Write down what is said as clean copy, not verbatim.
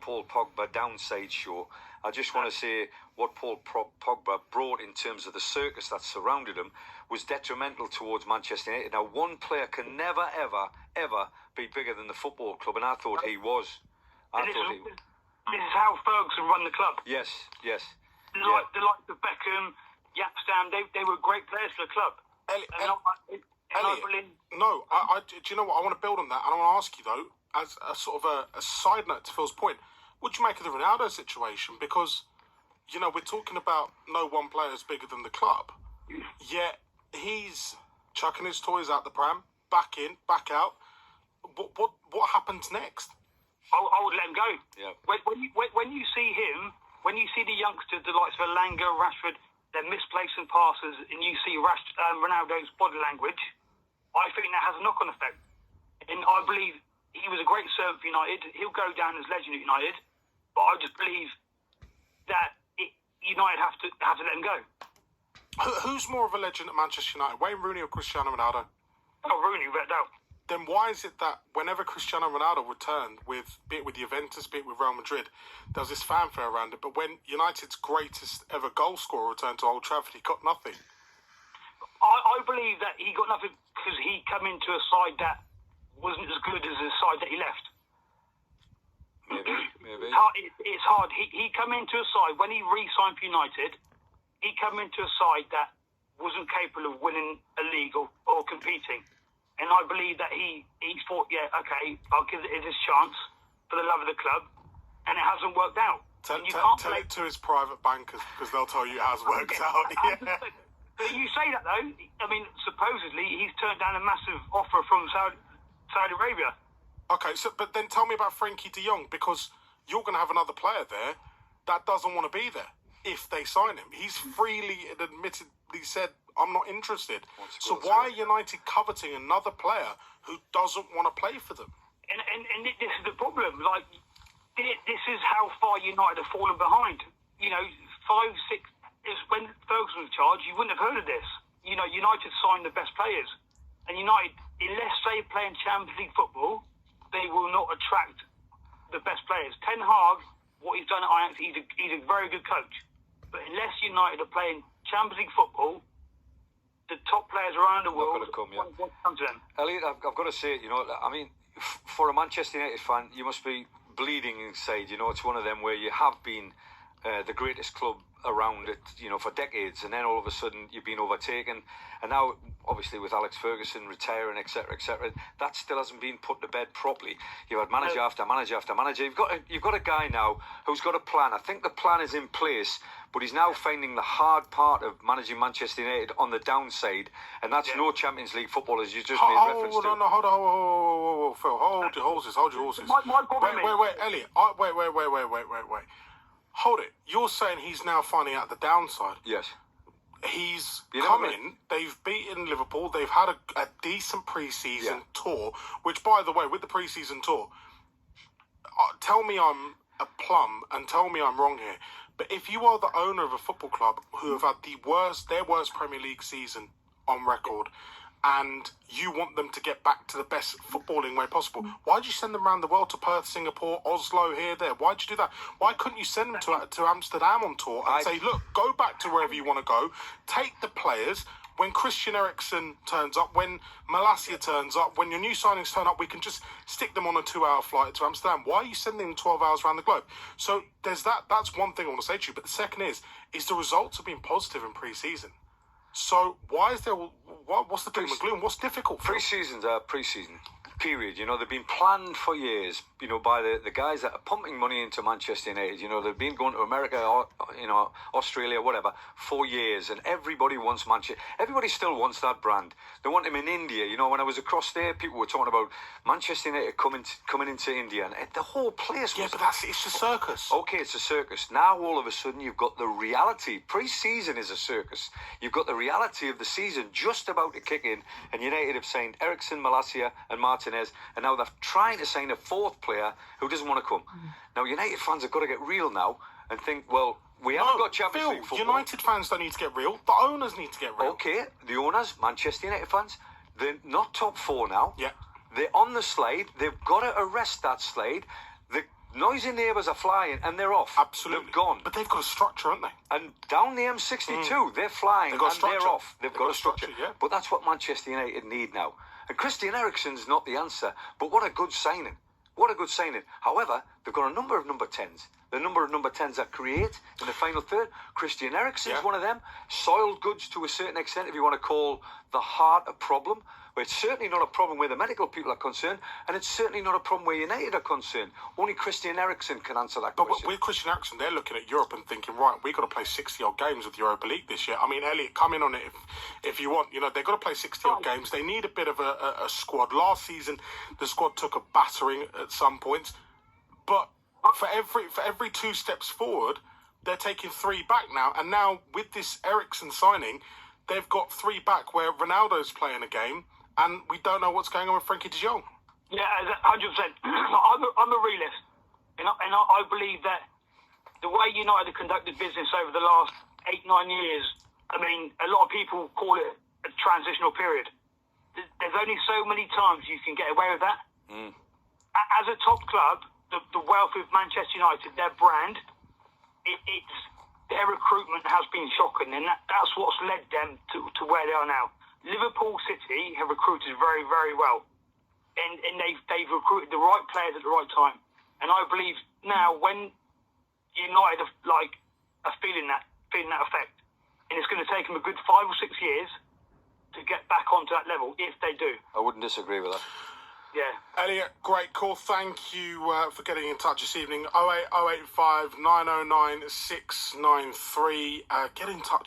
Paul Pogba downside show. I just want to say what Paul Pogba brought in terms of the circus that surrounded him was detrimental towards Manchester United. Now, one player can never, ever be bigger than the football club, and I thought he was. This is how Ferguson run the club. Yes. The likes of Beckham, Yapstam, they were great players for the club. Elliott, do you know what? I want to build on that, and I want to ask you, though, as a sort of a side note to Phil's point, what do you make of the Ronaldo situation? Because, you know, we're talking about no one player is bigger than the club, yet he's chucking his toys out the pram, back in, back out. What happens next? I would let him go. Yeah. When you see him, when you see the youngsters, the likes of Elanga, Rashford, they're misplacing passes, and you see Ronaldo's body language, I think that has a knock-on effect. And I believe he was a great servant for United. He'll go down as legend at United, but I just believe that United have to let him go. Who's more of a legend at Manchester United, Wayne Rooney or Cristiano Ronaldo? Oh, Rooney, without doubt. Then why is it that whenever Cristiano Ronaldo returned, be it with Juventus, be it with Real Madrid, there was this fanfare around it, but when United's greatest ever goal scorer returned to Old Trafford, he got nothing? I believe that he got nothing because he come into a side that wasn't as good as the side that he left. Maybe. It's hard. He come into a side, when he re-signed for United, he come into a side that wasn't capable of winning a league or competing. And I believe that he thought, yeah, okay, I'll give it his chance for the love of the club, and it hasn't worked out. Tell it to his private bankers, because they'll tell you it has worked out. Yeah. But you say that, though. I mean, supposedly, he's turned down a massive offer from Saudi Arabia. Okay, but then tell me about Frankie de Jong, because you're going to have another player there that doesn't want to be there if they sign him. He's freely and admittedly said, I'm not interested. So why are United coveting another player who doesn't want to play for them? And this is the problem. Like, this is how far United have fallen behind. You know, 5, 6... when Ferguson was in charge, you wouldn't have heard of this. You know, United signed the best players. And United, unless they play in Champions League football, they will not attract the best players. Ten Hag, what he's done at Ajax, he's a very good coach. But unless United are playing Champions League football, the top players around the world won't come to them. Elliott, I've got to say, you know, I mean, for a Manchester United fan, you must be bleeding inside. You know, it's one of them where you have been the greatest club around it, you know, for decades, and then all of a sudden you've been overtaken, and now obviously with Alex Ferguson retiring, etc., that still hasn't been put to bed properly. You've had manager after manager after manager. You've got a guy now who's got a plan. I think the plan is in place, but he's now finding the hard part of managing Manchester United on the downside, and that's no Champions League football, as you just made reference to. Hold on, Phil, hold your horses. My problem wait, Elliott, wait. Hold it. You're saying he's now finding out the downside. Yes. He's come in, they've beaten Liverpool, they've had a decent pre-season tour, which, by the way, with the pre-season tour, tell me I'm a plum and tell me I'm wrong here, but if you are the owner of a football club who have had their worst Premier League season on record, and you want them to get back to the best footballing way possible, why'd you send them around the world to Perth, Singapore, Oslo, here, there? Why'd you do that? Why couldn't you send them to Amsterdam on tour and say, look, go back to wherever you want to go, take the players, when Christian Eriksen turns up, when Malacia turns up, when your new signings turn up, we can just stick them on a 2-hour flight to Amsterdam. Why are you sending them 12 hours around the globe? So there's that's one thing I want to say to you, but the second is the results have been positive in pre-season. So why is there? What's the doom and gloom? What's difficult? Pre-seasons are pre-season. Period. You know, they've been planned for years, you know, by the guys that are pumping money into Manchester United. You know, they've been going to America or, you know, Australia, whatever, for years, and everybody wants Manchester. Everybody still wants that brand. They want him in India. You know, when I was across there, people were talking about Manchester United coming into India, and the whole place was... Yeah, but it's a circus. Okay, it's a circus. Now, all of a sudden, you've got the reality. Pre-season is a circus. You've got the reality of the season just about to kick in, and United have signed Eriksen, Malacia, and Martinez, and now they're trying to sign a fourth player who doesn't want to come. Now, United fans have got to get real now and think, well, we haven't got Champions League football. United fans don't need to get real. The owners need to get real. Okay, the owners, Manchester United fans, they're not top four now. Yeah. They're on the slide. They've got to arrest that slide. Noisy neighbours are flying and they're off. Absolutely. They've gone. But they've got a structure, haven't they? And down the M62, they're flying They've got and they're structure. off. They've got a structure. Yeah. But that's what Manchester United need now. And Christian Eriksen's not the answer. But what a good signing. What a good signing. However, they've got a number of number 10s. The number of number 10s that create in the final third. Christian Eriksen's one of them. Soiled goods to a certain extent, if you want to call the heart a problem. But it's certainly not a problem where the medical people are concerned, and it's certainly not a problem where United are concerned. Only Christian Eriksen can answer that question. But with Christian Eriksen, they're looking at Europe and thinking, right, we've got to play 60-odd games with Europa League this year. I mean, Elliott, come in on it if you want. You know, they've got to play 60-odd games. They need a bit of a squad. Last season, the squad took a battering at some points. But for every 2 steps forward, they're taking 3 back now. And now, with this Eriksen signing, they've got 3 back where Ronaldo's playing a game, and we don't know what's going on with Frankie de Jong. Yeah, 100%. I'm a realist, and I believe that the way United have conducted business over the last 8-9 years, I mean, a lot of people call it a transitional period. There's only so many times you can get away with that. As a top club, the wealth of Manchester United, their brand, their recruitment has been shocking, and that's what's led them to where they are now. Liverpool City have recruited very, very well, and they've recruited the right players at the right time. And I believe now when United are feeling that effect, and it's going to take them a good 5 or 6 years to get back onto that level if they do. I wouldn't disagree with that. Yeah. Elliott, great call. Thank you for getting in touch this evening. 08085 909 693. Get in touch.